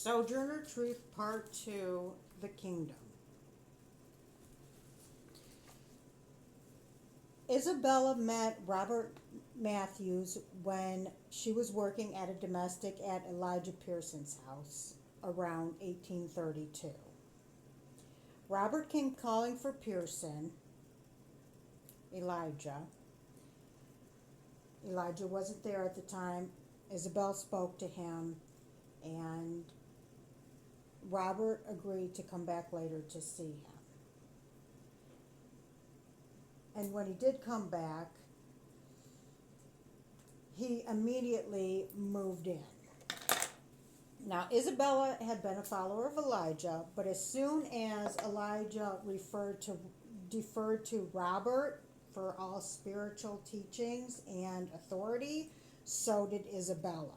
Sojourner Truth Part 2, The Kingdom. Isabella met Robert Matthews when she was working at a domestic at Elijah Pearson's house around 1832. Robert came calling for Pearson, Elijah. Elijah wasn't there at the time. Isabel spoke to him, and Robert agreed to come back later to see him. And when he did come back, he immediately moved in. Now, Isabella had been a follower of Elijah, but as soon as Elijah deferred to Robert for all spiritual teachings and authority, so did Isabella.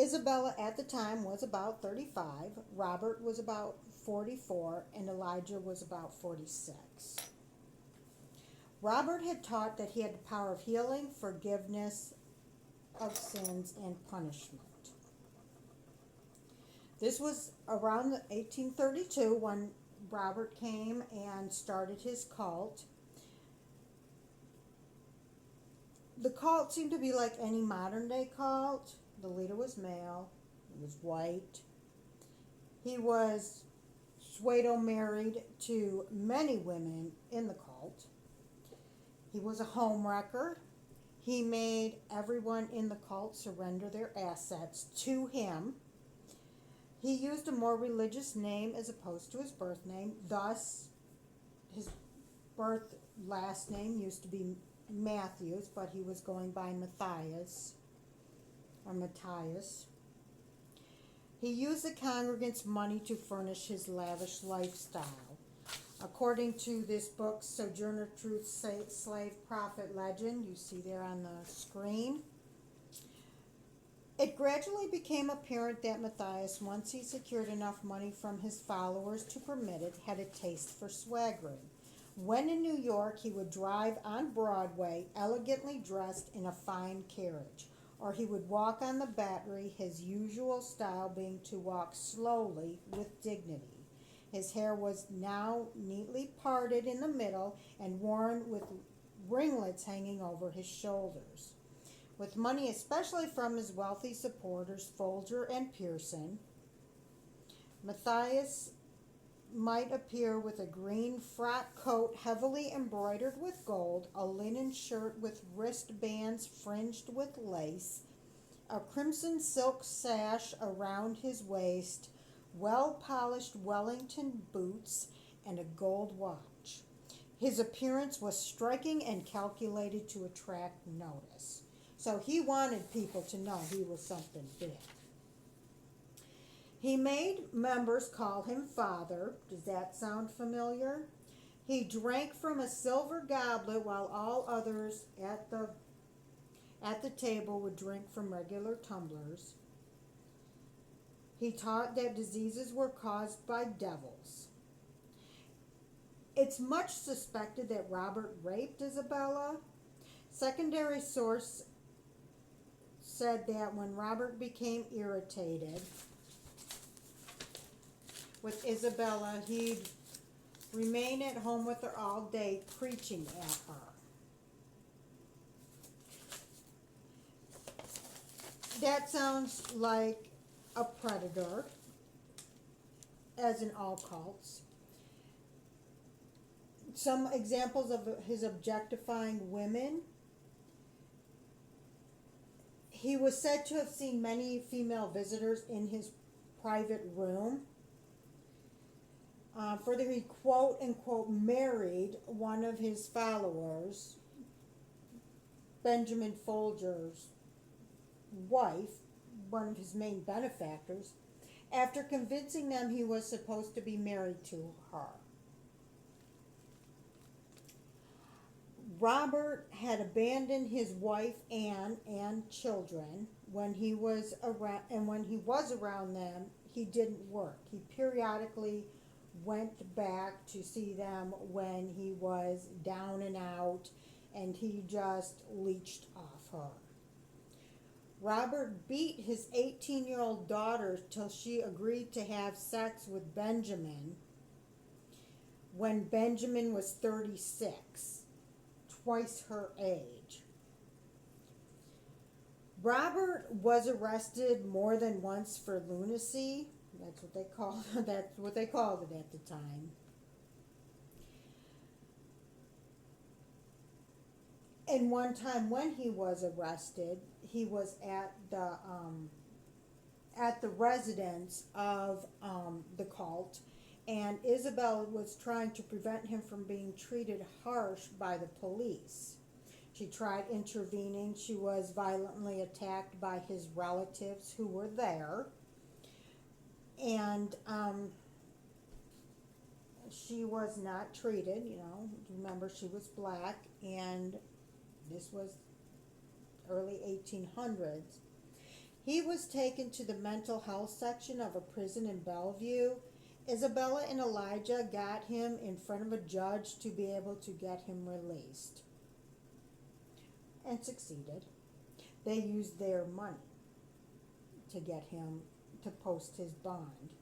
Isabella at the time was about 35, Robert was about 44, and Elijah was about 46. Robert had taught that he had the power of healing, forgiveness of sins, and punishment. This was around 1832 when Robert came and started his cult. The cult seemed to be like any modern day cult. The leader was male, he was white. He was pseudo married to many women in the cult. He was a homewrecker. He made everyone in the cult surrender their assets to him. He used a more religious name as opposed to his birth name. Thus, his birth last name used to be Matthews, but he was going by Matthias. He used the congregants' money to furnish his lavish lifestyle. According to this book, Sojourner Truth, Slave, Prophet, Legend, you see there on the screen, it gradually became apparent that Matthias, once he secured enough money from his followers to permit it, had a taste for swaggering. When in New York, he would drive on Broadway, elegantly dressed in a fine carriage, or he would walk on the Battery, his usual style being to walk slowly with dignity. His hair was now neatly parted in the middle and worn with ringlets hanging over his shoulders. With money especially from his wealthy supporters, Folger and Pearson, Matthias might appear with a green frock coat heavily embroidered with gold, a linen shirt with wristbands fringed with lace, a crimson silk sash around his waist, well-polished Wellington boots, and a gold watch. His appearance was striking and calculated to attract notice. So he wanted people to know he was something big. He made members call him Father. Does that sound familiar? He drank from a silver goblet while all others at the table would drink from regular tumblers. He taught that diseases were caused by devils. It's much suspected that Robert raped Isabella. Secondary source said that when Robert became irritated with Isabella, he'd remain at home with her all day preaching at her. That sounds like a predator, as in all cults. Some examples of his objectifying women. He was said to have seen many female visitors in his private room. Further, he quote unquote married one of his followers, Benjamin Folger's wife, one of his main benefactors, after convincing them he was supposed to be married to her. Robert had abandoned his wife Anne and children when he was around, and when he was around them, he didn't work. He periodically went back to see them when he was down and out, and he just leeched off her. Robert beat his 18-year-old daughter till she agreed to have sex with Benjamin when Benjamin was 36, twice her age. Robert was arrested more than once for lunacy. That's what they called it at the time. And one time when he was arrested, he was at the residence of the cult, and Isabel was trying to prevent him from being treated harsh by the police. She tried intervening. She was violently attacked by his relatives who were there, and she was not treated. Remember, she was black, and this was early 1800s. He was taken to the mental health section of a prison in Bellevue. Isabella and Elijah got him in front of a judge to be able to get him released, and succeeded. They used their money to get him to post his bond.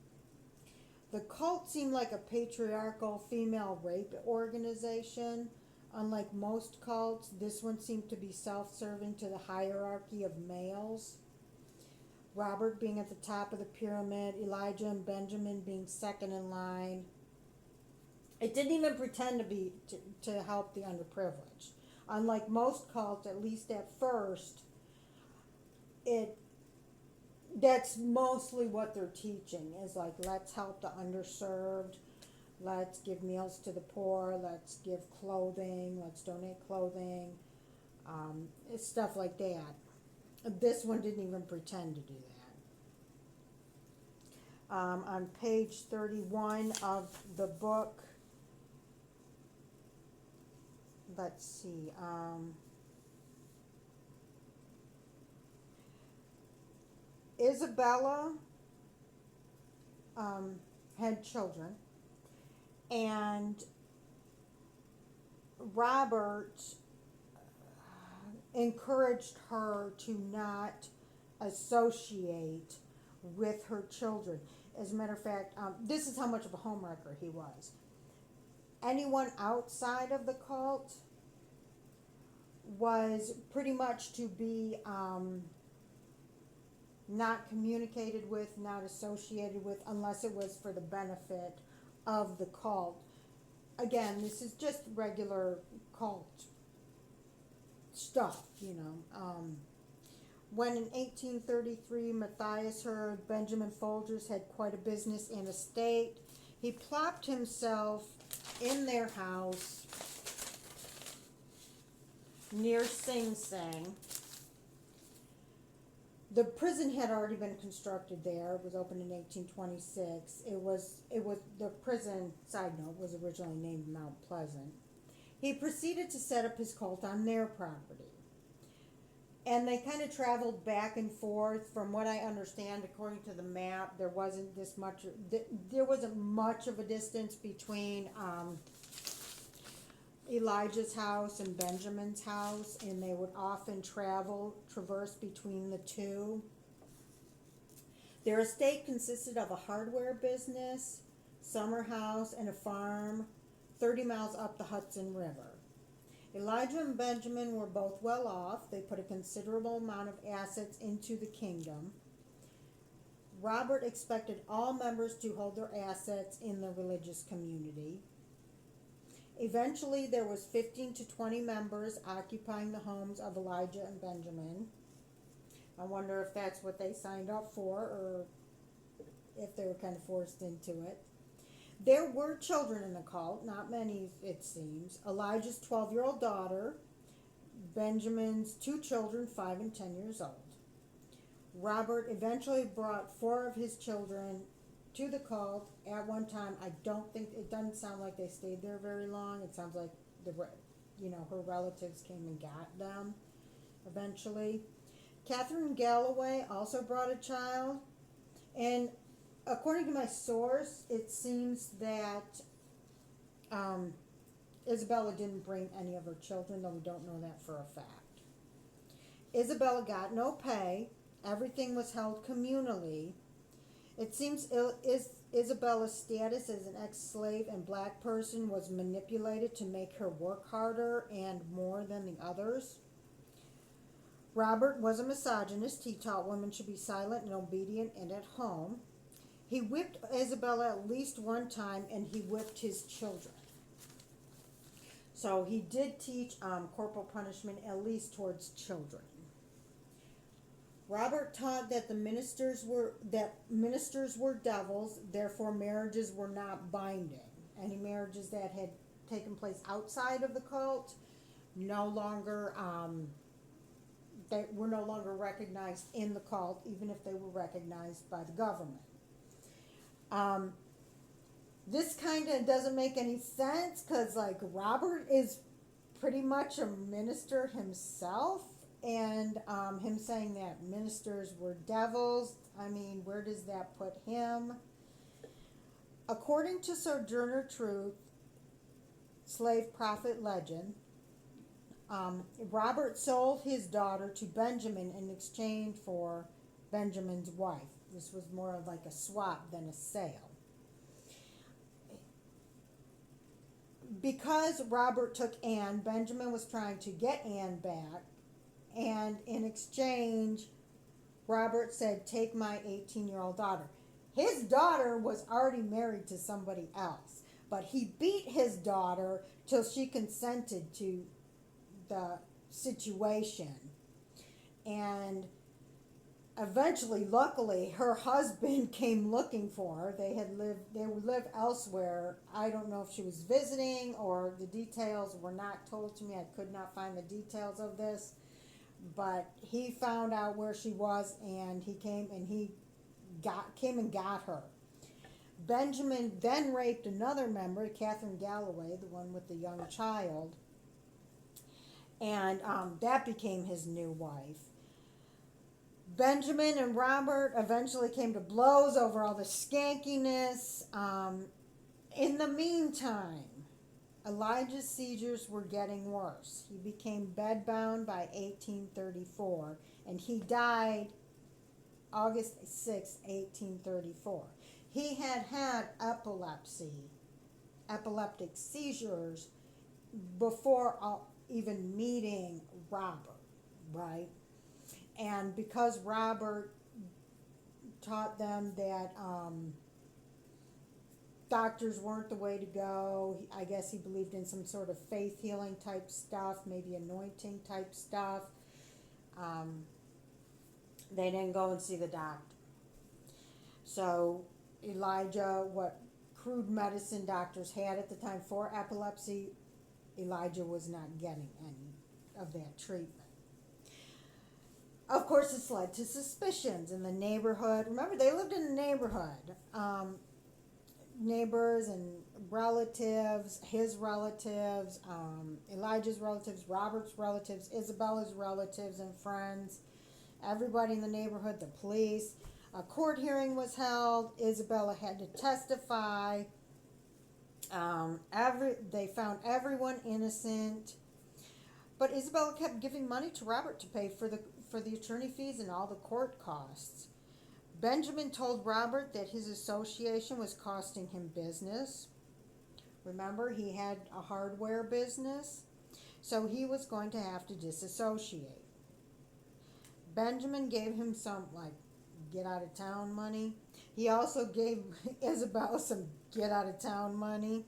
The cult seemed like a patriarchal female rape organization. Unlike most cults, this one seemed to be self-serving to the hierarchy of males. Robert being at the top of the pyramid, Elijah and Benjamin being second in line. It didn't even pretend to help the underprivileged. Unlike most cults, at least at first, that's mostly what they're teaching is like, let's help the underserved, let's give meals to the poor, let's give clothing, let's donate clothing, stuff like that. This one didn't even pretend to do that. On page 31 of the book, let's see, Isabella had children, and Robert encouraged her to not associate with her children. As a matter of fact, this is how much of a homewrecker he was. Anyone outside of the cult was pretty much to be not communicated with, not associated with, unless it was for the benefit of the cult. Again, this is just regular cult stuff, When in 1833 Matthias heard Benjamin Folgers had quite a business and estate, he plopped himself in their house near Sing Sing. The prison had already been constructed there. It was opened in 1826. It was the prison, side note, was originally named Mount Pleasant. He proceeded to set up his cult on their property. And they kind of traveled back and forth. From what I understand, according to the map, there wasn't much of a distance between Elijah's house and Benjamin's house, and they would often traverse between the two. Their estate consisted of a hardware business, summer house, and a farm 30 miles up the Hudson River. Elijah and Benjamin were both well off. They put a considerable amount of assets into the kingdom. Robert expected all members to hold their assets in the religious community. Eventually, there was 15 to 20 members occupying the homes of Elijah and Benjamin. I wonder if that's what they signed up for, or if they were kind of forced into it. There were children in the cult, not many it seems. Elijah's 12-year-old daughter, Benjamin's 2 children, 5 and 10 years old. Robert eventually brought 4 of his children to the cult at one time. It doesn't sound like they stayed there very long. It sounds like her relatives came and got them eventually. Catherine Galloway also brought a child, and according to my source, it seems that Isabella didn't bring any of her children, though we don't know that for a fact. Isabella got no pay. Everything was held communally. It seems Isabella's status as an ex-slave and black person was manipulated to make her work harder and more than the others. Robert was a misogynist. He taught women should be silent and obedient and at home. He whipped Isabella at least one time, and he whipped his children. So he did teach corporal punishment, at least towards children. Robert taught that ministers were devils, therefore marriages were not binding. Any marriages that had taken place outside of the cult no longer they were no longer recognized in the cult, even if they were recognized by the government. This kind of doesn't make any sense because, like, Robert is pretty much a minister himself, and him saying that ministers were devils, I mean, where does that put him? According to Sojourner Truth, slave prophet legend, Robert sold his daughter to Benjamin in exchange for Benjamin's wife. This was more of like a swap than a sale. Because Robert took Anne, Benjamin was trying to get Anne back, and in exchange, Robert said, "Take my 18-year-old daughter." His daughter was already married to somebody else, but he beat his daughter till she consented to the situation. And eventually, luckily, her husband came looking for her. They would live elsewhere. I don't know if she was visiting or the details were not told to me. I could not find the details of this. But he found out where she was, and he came and got her. Benjamin then raped another member, Catherine Galloway, the one with the young child, and that became his new wife. Benjamin and Robert eventually came to blows over all the skankiness. In the meantime, Elijah's seizures were getting worse. He became bedbound by 1834, and he died August 6, 1834. He had epileptic seizures, before even meeting Robert, right? And because Robert taught them that doctors weren't the way to go, I guess he believed in some sort of faith healing type stuff, maybe anointing type stuff. They didn't go and see the doctor. So Elijah, what crude medicine doctors had at the time for epilepsy, Elijah was not getting any of that treatment. Of course, this led to suspicions in the neighborhood. Remember, they lived in a neighborhood. Neighbors and relatives, his relatives, Elijah's relatives, Robert's relatives, Isabella's relatives and friends, everybody in the neighborhood, the police. A court hearing was held. Isabella had to testify. They found everyone innocent, but Isabella kept giving money to Robert to pay for the attorney fees and all the court costs. Benjamin told Robert that his association was costing him business. Remember, he had a hardware business, so he was going to have to disassociate. Benjamin gave him some, like, get-out-of-town money. He also gave Isabella some get-out-of-town money.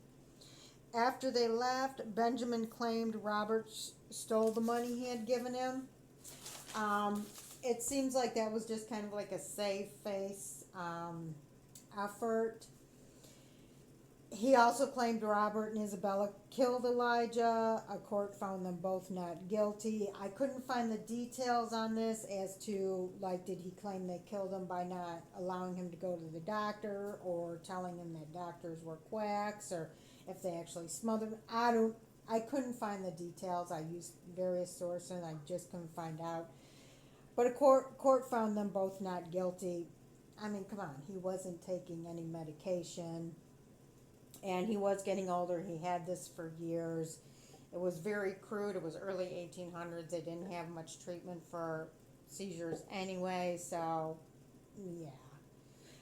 After they left, Benjamin claimed Robert stole the money he had given him. It seems like that was just kind of like a save face effort. He also claimed Robert and Isabella killed Elijah. A court found them both not guilty. I couldn't find the details on this as to, like, did he claim they killed him by not allowing him to go to the doctor or telling him that doctors were quacks, or if they actually smothered him. I couldn't find the details. I used various sources and I just couldn't find out. But a court found them both not guilty. I mean, come on, he wasn't taking any medication, and he was getting older. He had this for years, It was very crude. It was early 1800s. They didn't have much treatment for seizures anyway, so yeah.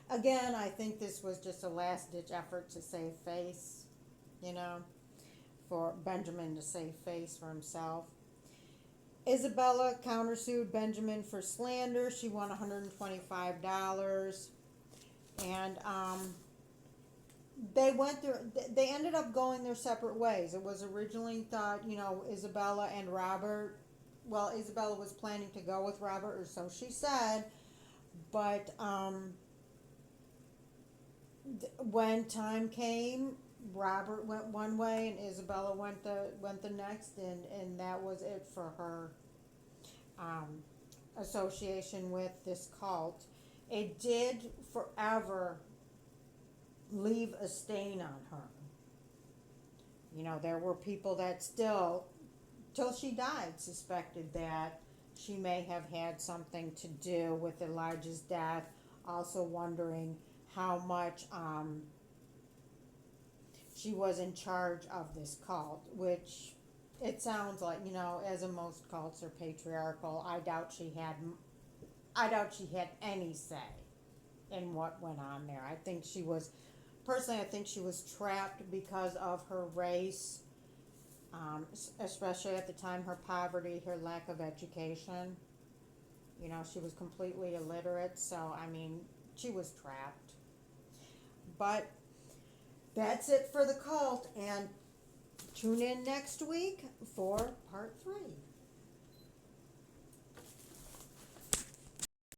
Again, I think this was just a last ditch effort to save face, you know, for Benjamin to save face for himself. Isabella countersued Benjamin for slander. She won $125. And they ended up going their separate ways. It was originally thought, Isabella and Robert, well, Isabella was planning to go with Robert, or so she said, but when time came, Robert went one way and Isabella went the next, and that was it for her um, association with this cult. It did forever leave a stain on her. There were people that still, till she died, suspected that she may have had something to do with Elijah's death. Also wondering how much she was in charge of this cult, which it sounds like, as in most cults are patriarchal. I doubt she had any say in what went on there. I think she was trapped because of her race, especially at the time, her poverty, her lack of education. She was completely illiterate, so she was trapped. But that's it for the cult, and tune in next week for part 3.